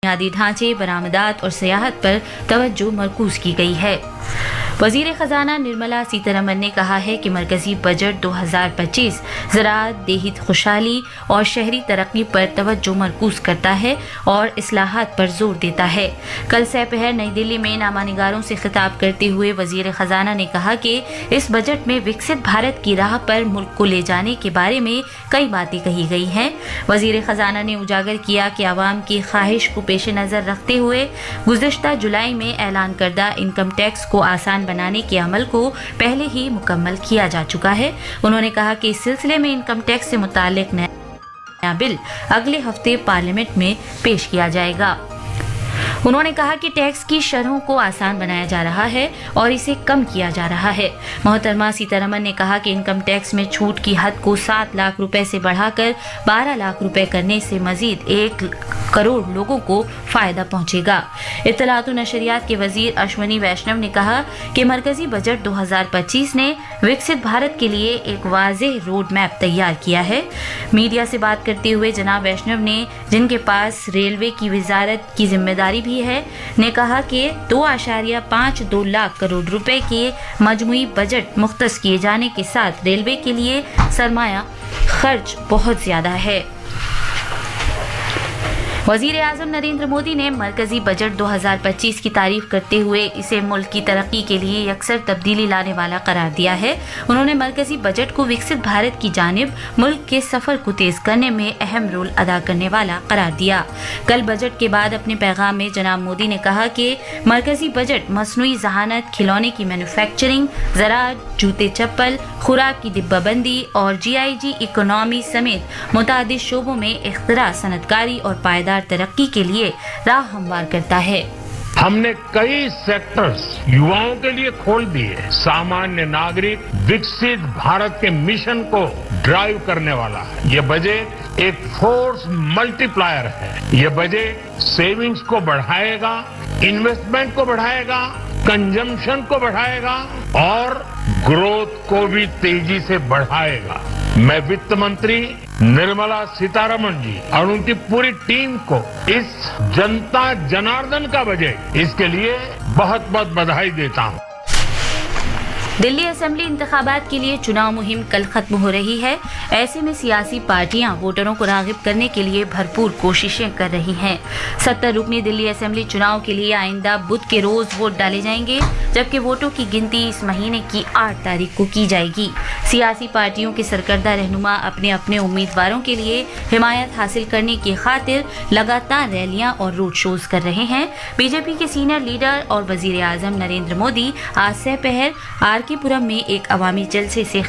बुनियादी ढांचे, बरामदात और सियाहत पर तवज्जो मरकूज की गई है। वजीर खजाना निर्मला सीतारमन ने कहा है कि मरकजी बजट 2025 ज़राअत, देही खुशहाली और शहरी तरक्की पर तवज्जो मरकूज करता है और इस्लाहात पर जोर देता है। कल दोपहर नई दिल्ली में नामानिगारों से खिताब करते हुए वजीर खजाना ने कहा कि इस बजट में विकसित भारत की राह पर मुल्क को ले जाने के बारे में कई बातें कही गई हैं। वजीर खजाना ने उजागर किया कि आवाम की ख्वाहिश को पेश नज़र रखते हुए गुज़िश्ता जुलाई में ऐलान करदा इनकम टैक्स को आसान बनाने के अमल को पहले ही मुकम्मल किया जा चुका है। उन्होंने कहा कि इस सिलसिले में इनकम टैक्स से मुताल्लिक नया बिल अगले हफ्ते पार्लियामेंट में पेश किया जाएगा। उन्होंने कहा कि टैक्स की शरहों को आसान बनाया जा रहा है और इसे कम किया जा रहा है। मोहतरमा सीतारमन ने कहा कि इनकम टैक्स में छूट की हद को 7 लाख रुपए से बढ़ाकर 12 लाख रुपए करने से मजीद 1 करोड़ लोगों को फायदा पहुंचेगा। इत्तलात और नशरियात के वजीर अश्वनी वैष्णव ने कहा कि मरकजी बजट 2025 ने विकसित भारत के लिए एक वाज़ेह रोड मैप तैयार किया है। मीडिया से बात करते हुए जनाब वैष्णव ने, जिनके पास रेलवे की वजारत की जिम्मेदारी भी है, ने कहा कि 2.52 लाख करोड़ रुपए के मजमुई बजट मुख्तस किए जाने के साथ रेलवे के लिए सरमाया खर्च बहुत ज्यादा है। वजीर आजम नरेंद्र मोदी ने मरकजी बजट 2025 की तारीफ करते हुए इसे मुल्क की तरक्की के लिए यकसर तब्दीली लाने वाला करार दिया है। उन्होंने मरकजी बजट को विकसित भारत की जानिब मुल्क के सफर को तेज करने में अहम रोल अदा करने वाला करार दिया। कल बजट के बाद अपने पैगाम में जनाब मोदी ने कहा कि मरकजी बजट मसनूई जहानत, खिलौने की मैन्युफैक्चरिंग, ज़राअत, जूते चप्पल, खुराक की डिब्बाबंदी और GIG इकोनॉमी समेत मुतादिद शोबों में इख्तिरा, सनतकारी और पायदार तरक्की के लिए राह हमवार करता है। हमने कई सेक्टर्स युवाओं के लिए खोल दिए। सामान्य नागरिक विकसित भारत के मिशन को ड्राइव करने वाला है। ये बजट एक फोर्स मल्टीप्लायर है। ये बजट सेविंग्स को बढ़ाएगा, इन्वेस्टमेंट को बढ़ाएगा, कंजम्पशन को बढ़ाएगा और ग्रोथ को भी तेजी से बढ़ाएगा। मैं वित्त मंत्री निर्मला सीतारमन जी और उनकी पूरी टीम को इस जनता जनार्दन का बजट, इसके लिए बहुत बहुत बधाई देता हूं। दिल्ली असेंबली इंतखाबात के लिए चुनाव मुहिम कल खत्म हो रही है। ऐसे में सियासी पार्टियां वोटरों को रागिब करने के लिए भरपूर कोशिशें कर रही हैं। 70 रुकनी दिल्ली असेंबली चुनाव के लिए आइंदा बुध के रोज वोट डाले जाएंगे, जबकि वोटों की गिनती इस महीने की 8 तारीख को की जाएगी। सियासी पार्टियों के सरकर्दा रहनुमा अपने अपने उम्मीदवारों के लिए हिमायत हासिल करने की खातिर लगातार रैलियां और रोड शोज कर रहे हैं। बीजेपी के सीनियर लीडर और वजीर आजम नरेंद्र मोदी आज दोपहर RK पुरम में एक अवामी जलसे से